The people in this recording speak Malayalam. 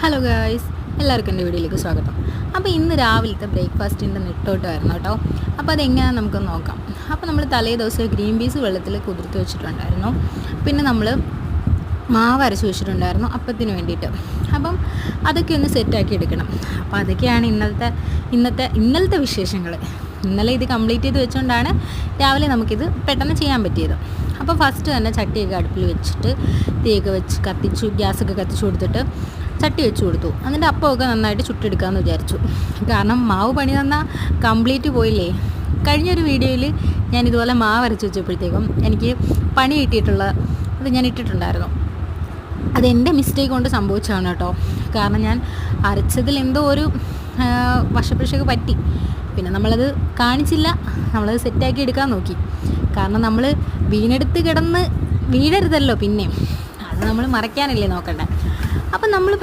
ഹലോ ഗായ്സ്, എല്ലാവർക്കും എൻ്റെ വീഡിയോയിലേക്ക് സ്വാഗതം. അപ്പോൾ ഇന്ന് രാവിലത്തെ ബ്രേക്ക്ഫാസ്റ്റിൻ്റെ നെട്ടോട്ടമായിരുന്നു കേട്ടോ. അപ്പോൾ അതെങ്ങനെയാണെന്ന് നമുക്ക് നോക്കാം. അപ്പോൾ നമ്മൾ തലേ ദിവസം ഗ്രീൻ പീസ് വെള്ളത്തിൽ കുതിർത്ത് വെച്ചിട്ടുണ്ടായിരുന്നു. പിന്നെ നമ്മൾ മാവ് അരച്ച് വെച്ചിട്ടുണ്ടായിരുന്നു അപ്പത്തിന് വേണ്ടിയിട്ട്. അപ്പം അതൊക്കെ ഒന്ന് സെറ്റാക്കി എടുക്കണം. അപ്പോൾ അതൊക്കെയാണ് ഇന്നലത്തെ വിശേഷങ്ങൾ. ഇന്നലെ ഇത് കംപ്ലീറ്റ് ചെയ്ത് വെച്ചുകൊണ്ടാണ് രാവിലെ നമുക്കിത് പെട്ടെന്ന് ചെയ്യാൻ പറ്റിയത്. അപ്പോൾ ഫസ്റ്റ് തന്നെ ചട്ടിയൊക്കെ അടുപ്പിൽ വെച്ചിട്ട് തീയൊക്കെ വെച്ച് കത്തിച്ചു, ഗ്യാസൊക്കെ കത്തിച്ചു കൊടുത്തിട്ട് ചട്ടി വെച്ച് കൊടുത്തു. എന്നിട്ട് അപ്പമൊക്കെ നന്നായിട്ട് ചുട്ടെടുക്കാമെന്ന് വിചാരിച്ചു. കാരണം മാവ് പണി തന്നാൽ കംപ്ലീറ്റ് പോയില്ലേ. കഴിഞ്ഞൊരു വീഡിയോയിൽ ഞാൻ ഇതുപോലെ മാവ് അരച്ച് വെച്ചപ്പോഴത്തേക്കും എനിക്ക് പണി കിട്ടിയിട്ടുള്ള അത് ഞാൻ ഇട്ടിട്ടുണ്ടായിരുന്നു. അതെൻ്റെ മിസ്റ്റേക്ക് കൊണ്ട് സംഭവിച്ചതാണ് കേട്ടോ. കാരണം ഞാൻ അരച്ചതിൽ എന്തോ ഒരു വശപ്പിഴയൊക്കെ പറ്റി. പിന്നെ നമ്മളത് കാണിച്ചില്ല, നമ്മളത് സെറ്റാക്കി എടുക്കാൻ നോക്കി. കാരണം നമ്മൾ വീണെടുത്ത് കിടന്ന് വീഴരുതല്ലോ, പിന്നെ അത് നമ്മൾ മറയ്ക്കാനല്ലേ നോക്കണ്ടേ. അപ്പം നമ്മൾ